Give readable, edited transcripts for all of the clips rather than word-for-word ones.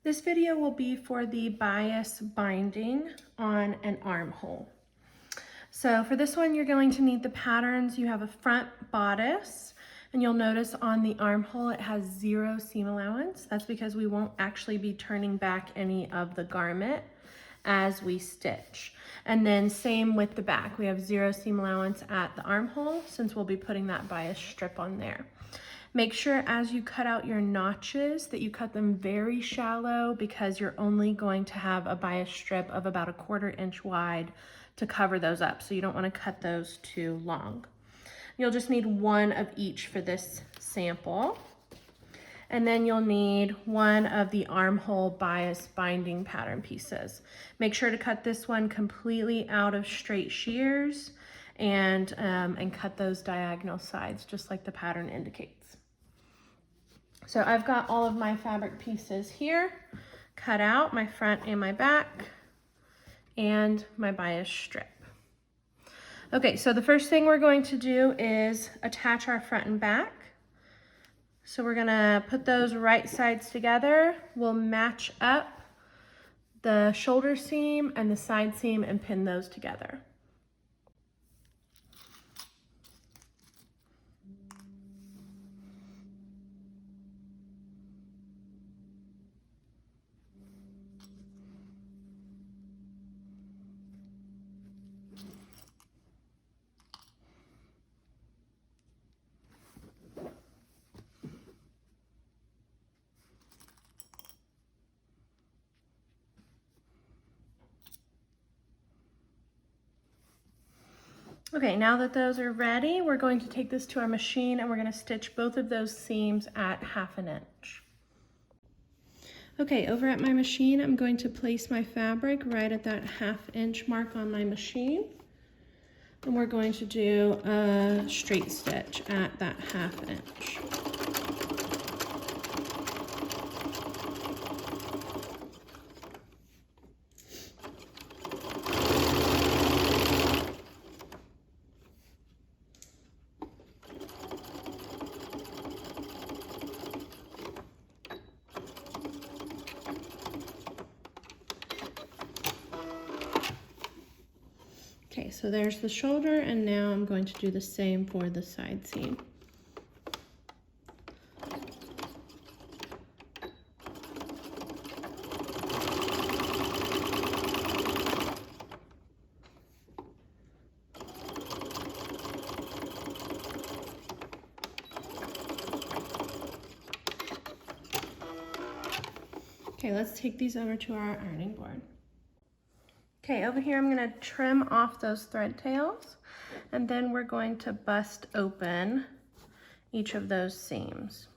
This video will be for the bias binding on an armhole. So for this one, you're going to need the patterns. You have a front bodice, and you'll notice on the armhole it has 0 seam allowance. That's because we won't actually be turning back any of the garment as we stitch. And then same with the back. We have 0 seam allowance at the armhole since we'll be putting that bias strip on there. Make sure as you cut out your notches that you cut them very shallow because you're only going to have a bias strip of about 1/4 inch wide to cover those up. So you don't want to cut those too long. You'll just need 1 of each for this sample. And then you'll need 1 of the armhole bias binding pattern pieces. Make sure to cut this one completely out of straight shears and cut those diagonal sides just like the pattern indicates. So I've got all of my fabric pieces here, cut out my front and my back, and my bias strip. Okay, so the first thing we're going to do is attach our front and back. So we're gonna put those right sides together. We'll match up the shoulder seam and the side seam and pin those together. Okay, now that those are ready, we're going to take this to our machine and we're going to stitch both of those seams at 1/2 inch. Okay, over at my machine, I'm going to place my fabric right at that 1/2 inch mark on my machine. And we're going to do a straight stitch at that 1/2 inch. Okay, so there's the shoulder, and now I'm going to do the same for the side seam. Okay, let's take these over to our ironing board. Okay, over here I'm going to trim off those thread tails, and then we're going to bust open each of those seams.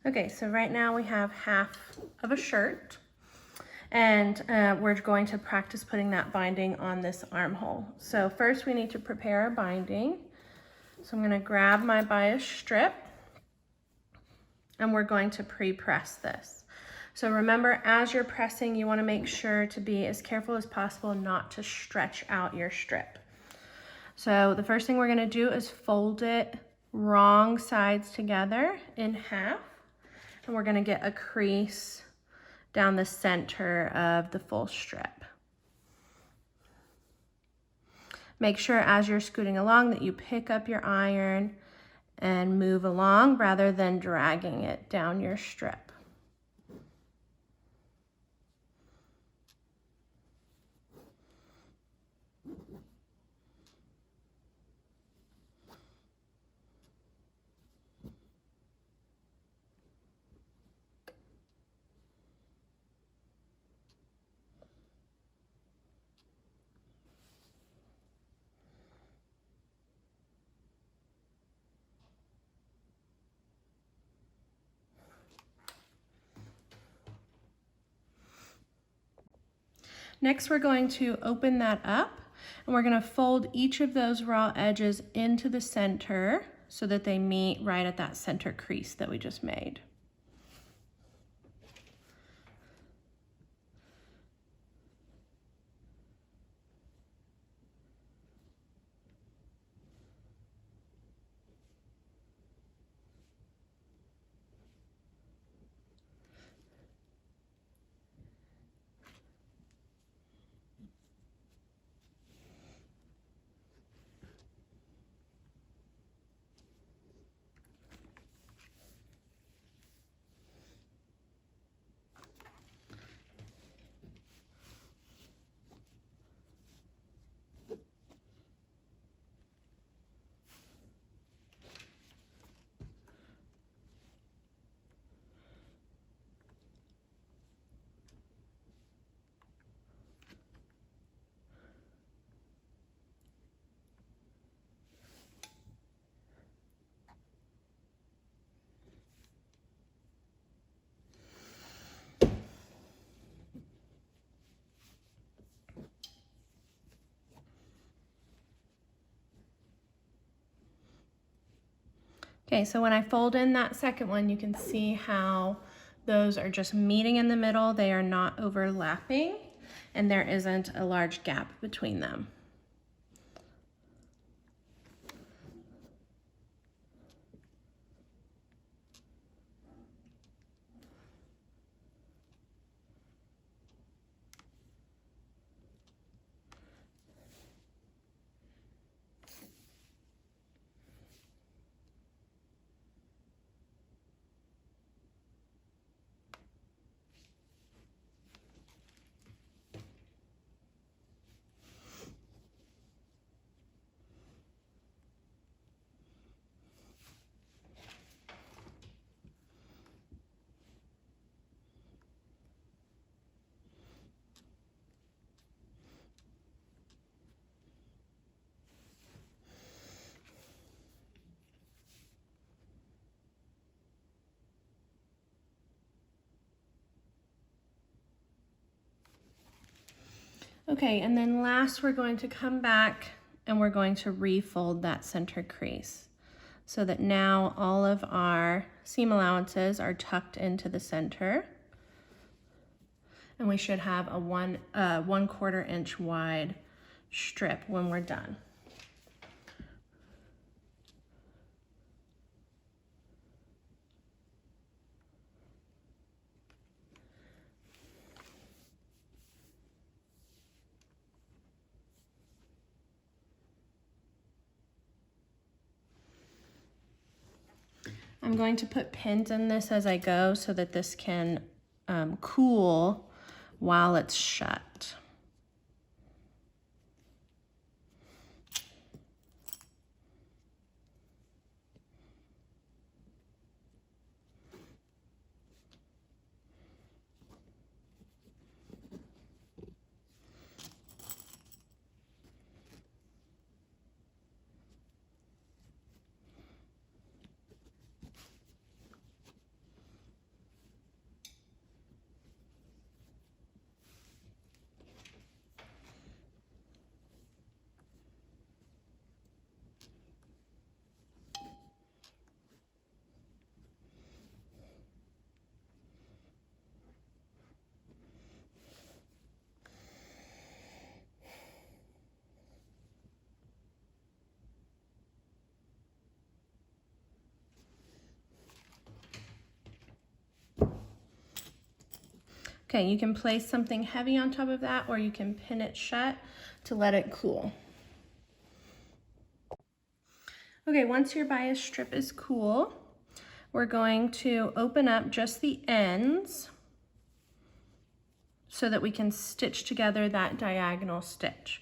Okay, so right now we have 1/2 of a shirt, and we're going to practice putting that binding on this armhole. So first we need to prepare our binding. So I'm going to grab my bias strip, and we're going to pre-press this. So remember, as you're pressing, you want to make sure to be as careful as possible not to stretch out your strip. So the first thing we're going to do is fold it wrong sides together in 1/2. And we're going to get a crease down the center of the full strip. Make sure as you're scooting along that you pick up your iron and move along rather than dragging it down your strip. Next, we're going to open that up and we're going to fold each of those raw edges into the center so that they meet right at that center crease that we just made. Okay, so when I fold in that second one, you can see how those are just meeting in the middle. They are not overlapping, and there isn't a large gap between them. Okay, and then last we're going to come back and we're going to refold that center crease so that now all of our seam allowances are tucked into the center. And we should have a 1/4 inch wide strip when we're done. I'm going to put pins in this as I go so that this can cool while it's shut. Okay, you can place something heavy on top of that or you can pin it shut to let it cool. Okay, once your bias strip is cool, we're going to open up just the ends so that we can stitch together that diagonal stitch.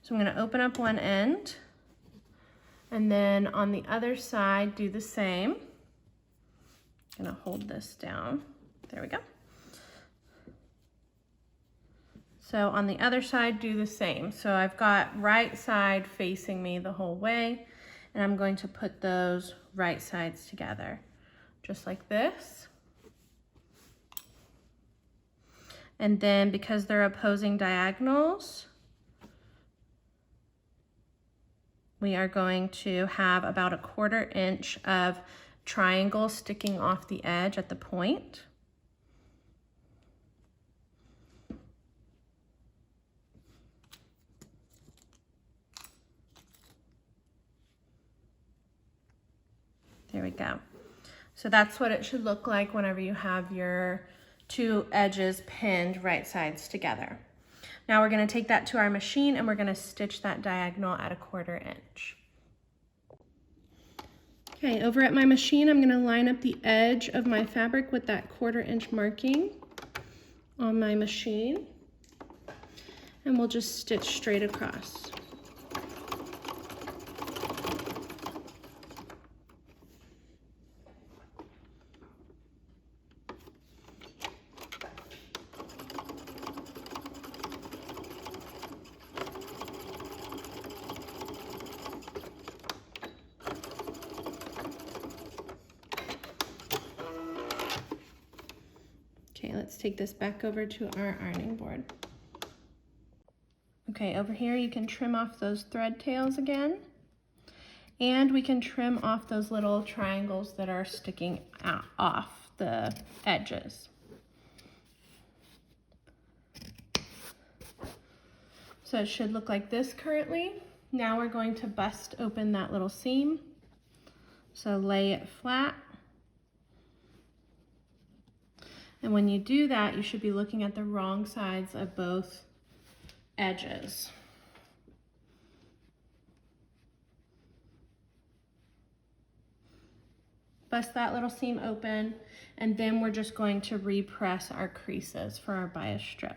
So I'm going to open up one end and then on the other side do the same. I'm going to hold this down. There we go. So on the other side, do the same. So I've got right side facing me the whole way, and I'm going to put those right sides together, just like this. And then because they're opposing diagonals, we are going to have about 1/4 inch of triangle sticking off the edge at the point. There we go. So that's what it should look like whenever you have your two edges pinned right sides together. Now we're going to take that to our machine and we're going to stitch that diagonal at 1/4 inch. Okay, over at my machine, I'm going to line up the edge of my fabric with that 1/4 inch marking on my machine, and we'll just stitch straight across. Okay, let's take this back over to our ironing board. Okay, over here you can trim off those thread tails again, and we can trim off those little triangles that are sticking out off the edges. So it should look like this currently. Now we're going to bust open that little seam. So lay it flat. And when you do that, you should be looking at the wrong sides of both edges. Bust that little seam open, and then we're just going to repress our creases for our bias strip.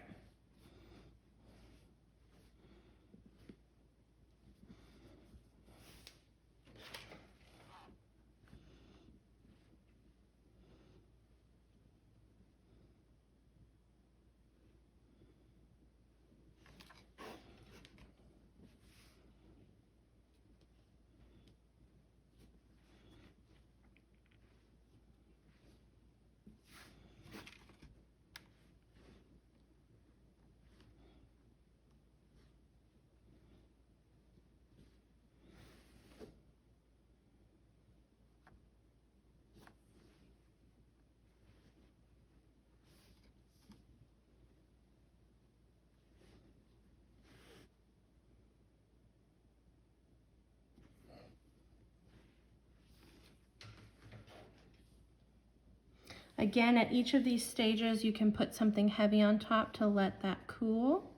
Again, at each of these stages, you can put something heavy on top to let that cool.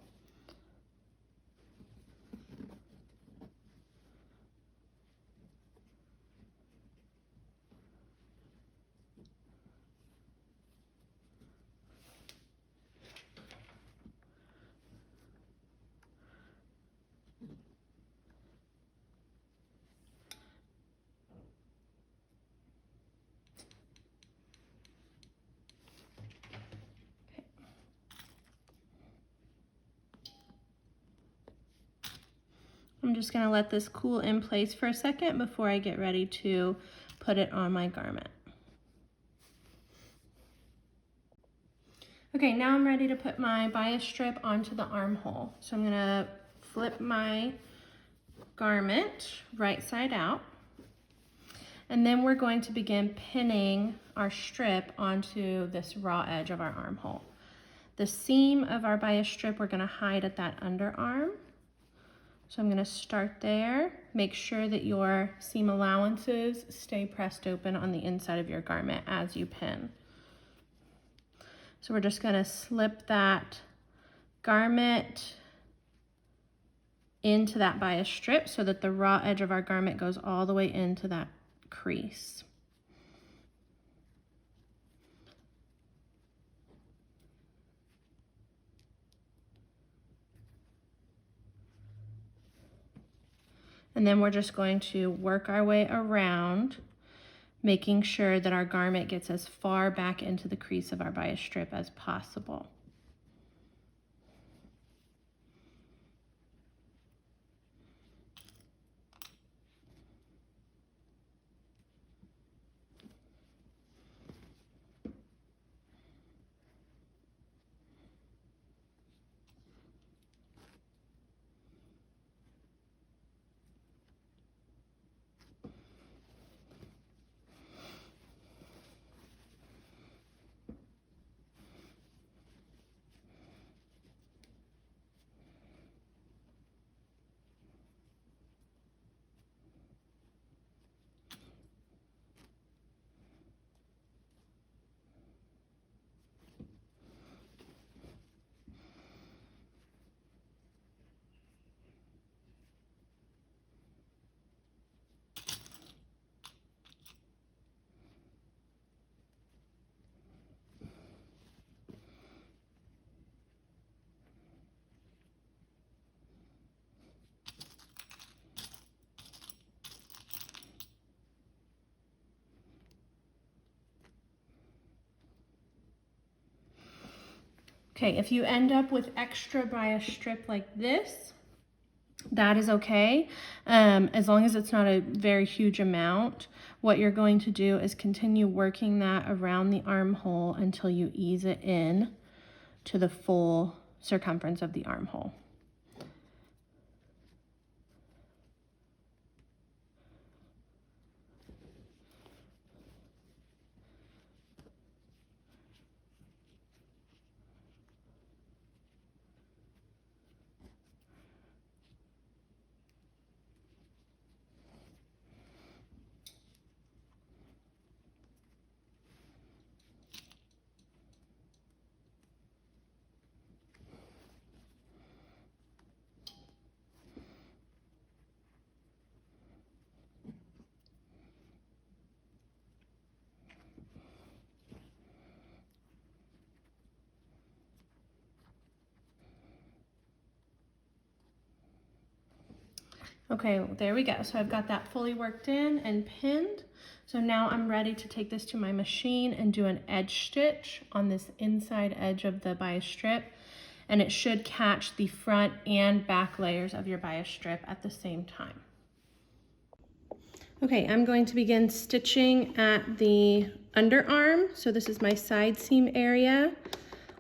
I'm just going to let this cool in place for a second before I get ready to put it on my garment. Okay, now I'm ready to put my bias strip onto the armhole. So I'm going to flip my garment right side out, and then we're going to begin pinning our strip onto this raw edge of our armhole. The seam of our bias strip we're going to hide at that underarm. So I'm going to start there. Make sure that your seam allowances stay pressed open on the inside of your garment as you pin. So we're just going to slip that garment into that bias strip so that the raw edge of our garment goes all the way into that crease. And then we're just going to work our way around, making sure that our garment gets as far back into the crease of our bias strip as possible. Okay, if you end up with extra bias strip like this, that is okay, as long as it's not a very huge amount. What you're going to do is continue working that around the armhole until you ease it in to the full circumference of the armhole. Okay, there we go. So I've got that fully worked in and pinned. So now I'm ready to take this to my machine and do an edge stitch on this inside edge of the bias strip. And it should catch the front and back layers of your bias strip at the same time. Okay, I'm going to begin stitching at the underarm. So this is my side seam area.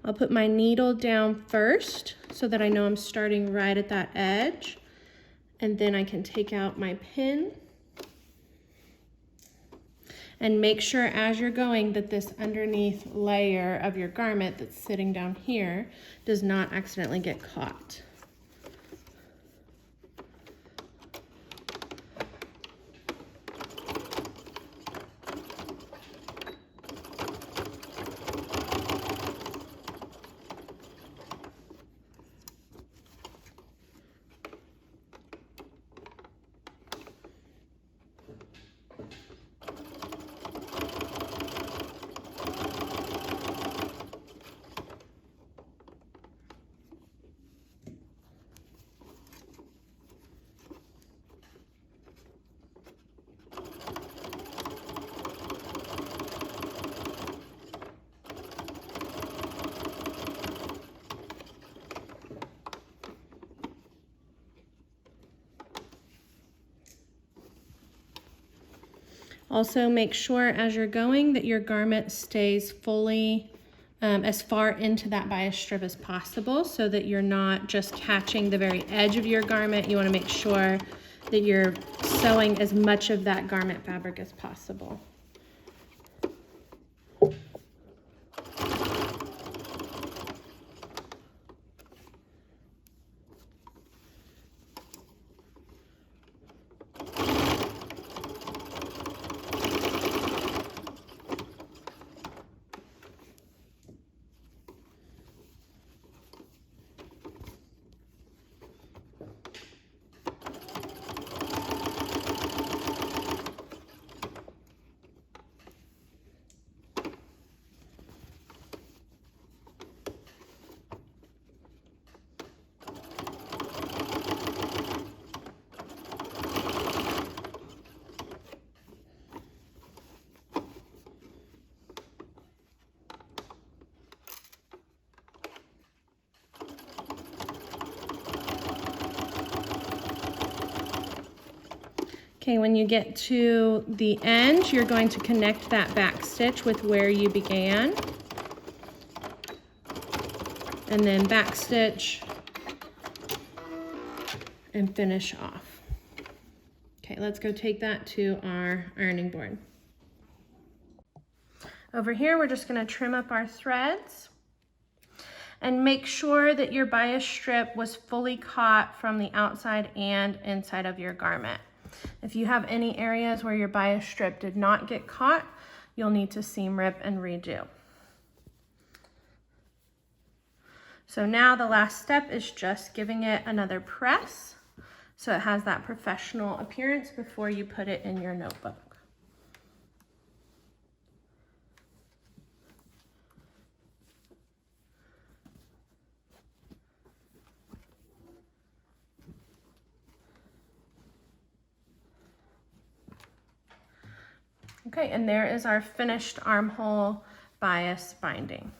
I'll put my needle down first so that I know I'm starting right at that edge. And then I can take out my pin. And make sure as you're going that this underneath layer of your garment that's sitting down here does not accidentally get caught. Also, make sure as you're going that your garment stays fully as far into that bias strip as possible so that you're not just catching the very edge of your garment. You want to make sure that you're sewing as much of that garment fabric as possible. Okay, when you get to the end, you're going to connect that back stitch with where you began. And then back stitch and finish off. Okay, let's go take that to our ironing board. Over here, we're just gonna trim up our threads and make sure that your bias strip was fully caught from the outside and inside of your garment. If you have any areas where your bias strip did not get caught, you'll need to seam rip and redo. So now the last step is just giving it another press so it has that professional appearance before you put it in your notebook. Okay, and there is our finished armhole bias binding.